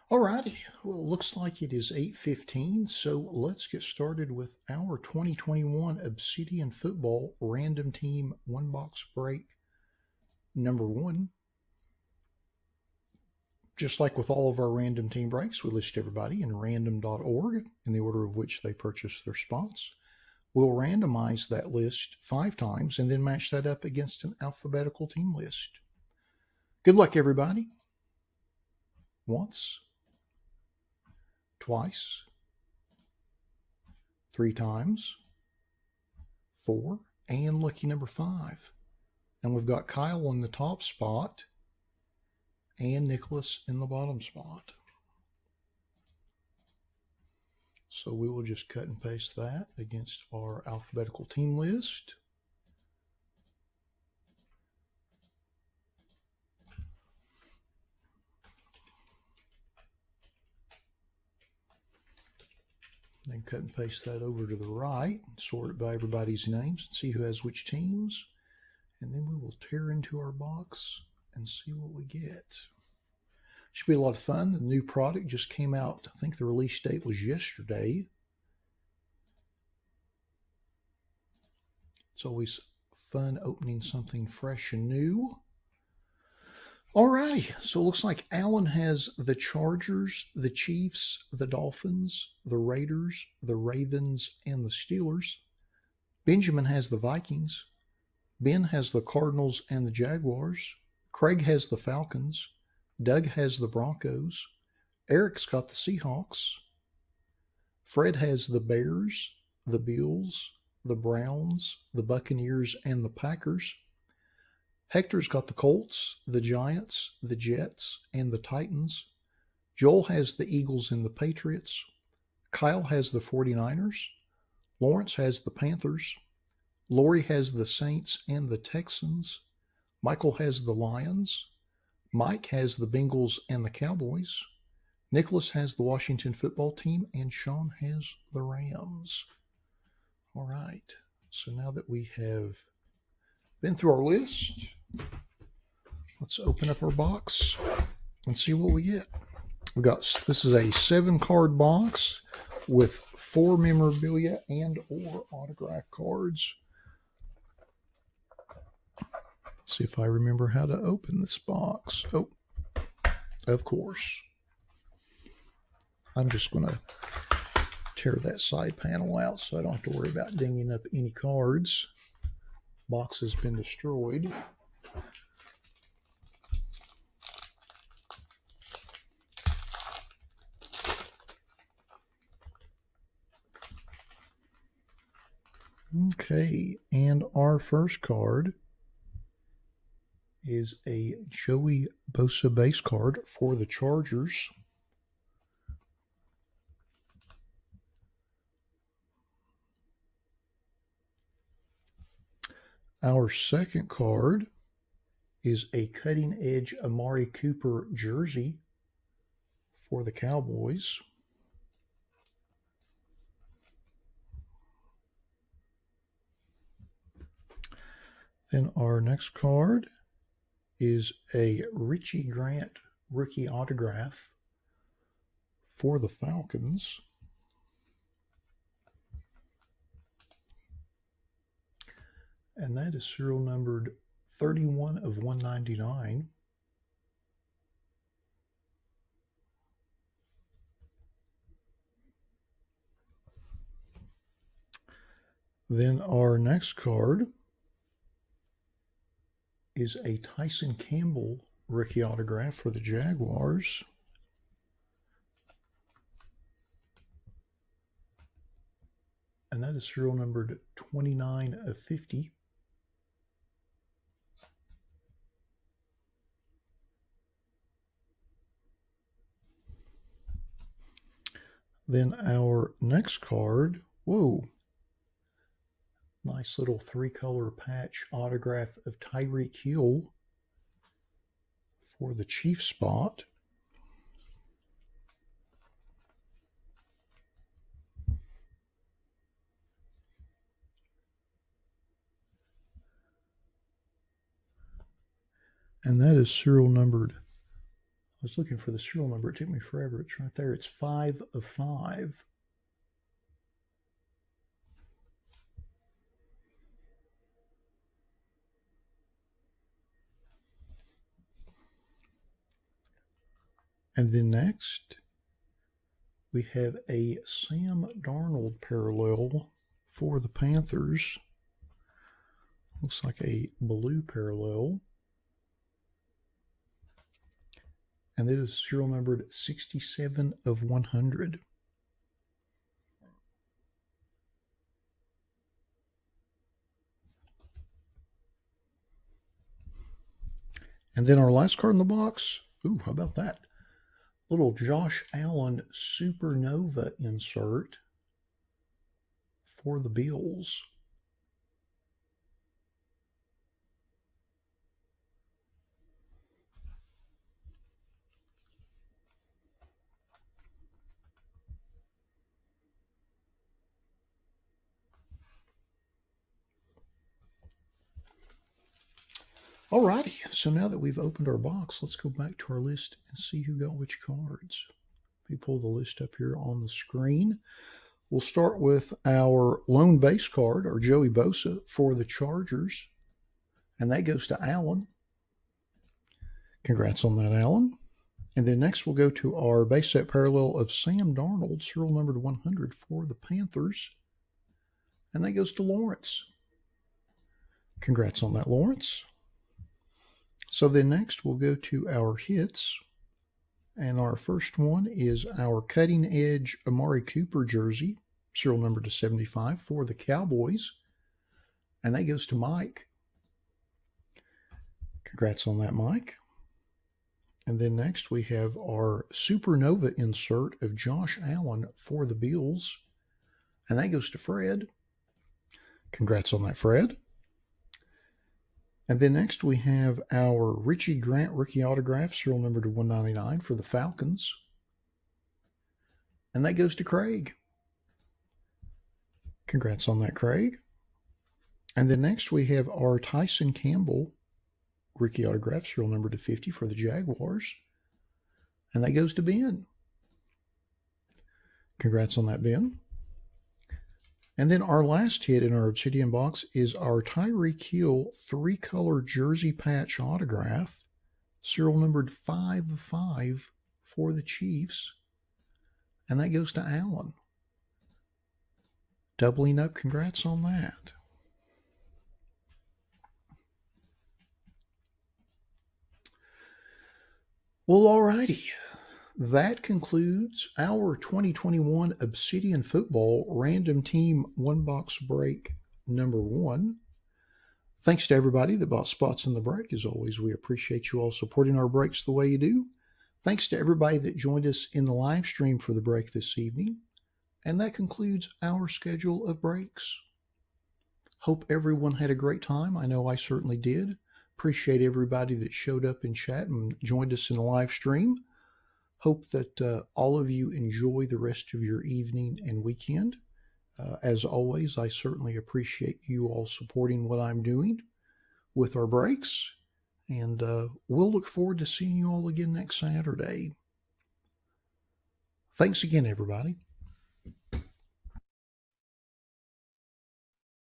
Alrighty, well, it looks like it is 8:15, so let's get started with our 2021 Obsidian Football Random Team One Box Break number one. Just like with all of our random team breaks, we list everybody in random.org in the order of which they purchased their spots. We'll randomize that list 5 times and then match that up against an alphabetical team list. Good luck, everybody. Once, twice, 3 times, 4, and lucky number 5. And we've got Kyle in the top spot and Nicholas in the bottom spot. So we will just cut and paste that against our alphabetical team list. Then cut and paste that over to the right, sort it by everybody's names, and see who has which teams. And then we will tear into our box and see what we get. Should be a lot of fun. The new product just came out. I think the release date was yesterday. It's always fun opening something fresh and new. Alrighty, so it looks like Alan has the Chargers, the Chiefs, the Dolphins, the Raiders, the Ravens, and the Steelers. Benjamin has the Vikings. Ben has the Cardinals and the Jaguars. Craig has the Falcons. Doug has the Broncos. Eric's got the Seahawks. Fred has the Bears, the Bills, the Browns, the Buccaneers, and the Packers. Hector's got the Colts, the Giants, the Jets, and the Titans. Joel has the Eagles and the Patriots. Kyle has the 49ers. Lawrence has the Panthers. Lori has the Saints and the Texans. Michael has the Lions. Mike has the Bengals and the Cowboys. Nicholas has the Washington football team, and Sean has the Rams. All right, so now that we have been through our list, let's open up our box and see what we get. This is a 7-card box with 4 memorabilia and or autograph cards. Let's see if I remember how to open this box. Oh, of course. I'm just going to tear that side panel out so I don't have to worry about dinging up any cards. Box has been destroyed. Okay, and our first card is a Joey Bosa base card for the Chargers. Our second card is a cutting edge Amari Cooper jersey for the Cowboys. Then our next card is a Richie Grant rookie autograph for the Falcons. And that is serial numbered 31 of 199. Then our next card is a Tyson Campbell rookie autograph for the Jaguars. And that is serial numbered 29 of 50. Then our next card, whoa, nice little 3-color patch autograph of Tyreek Hill for the Chiefs spot. And that is serial numbered was looking for the serial number. It took me forever. It's right there. It's 5 of 5. And then next, we have a Sam Darnold parallel for the Panthers. Looks like a blue parallel. And it is serial numbered 67 of 100. And then our last card in the box. Ooh, how about that? Little Josh Allen Supernova insert for the Bills. Alrighty, so now that we've opened our box, let's go back to our list and see who got which cards. Let me pull the list up here on the screen. We'll start with our lone base card, or Joey Bosa, for the Chargers. And that goes to Allen. Congrats on that, Allen. And then next we'll go to our base set parallel of Sam Darnold, serial numbered 100 for the Panthers. And that goes to Lawrence. Congrats on that, Lawrence. So then next we'll go to our hits. And our first one is our cutting edge Amari Cooper jersey, serial number to 75 for the Cowboys. And that goes to Mike. Congrats on that, Mike. And then next we have our Supernova insert of Josh Allen for the Bills. And that goes to Fred. Congrats on that, Fred. And then next we have our Richie Grant rookie autograph, serial number to 199 for the Falcons. And that goes to Craig. Congrats on that, Craig. And then next we have our Tyson Campbell rookie autograph, serial number to 50 for the Jaguars. And that goes to Ben. Congrats on that, Ben. And then our last hit in our Obsidian box is our Tyreek Hill 3-color jersey patch autograph, serial numbered 5 of 5 for the Chiefs. And that goes to Allen. Doubling up, congrats on that. Well, alrighty. That concludes our 2021 Obsidian Football Random Team One Box Break number 1. Thanks to everybody that bought spots in the break. As always, we appreciate you all supporting our breaks the way you do. Thanks to everybody that joined us in the live stream for the break this evening. And that concludes our schedule of breaks. Hope everyone had a great time. I know I certainly did. Appreciate everybody that showed up in chat and joined us in the live stream. Hope that all of you enjoy the rest of your evening and weekend. As always, I certainly appreciate you all supporting what I'm doing with our breaks. And we'll look forward to seeing you all again next Saturday. Thanks again, everybody.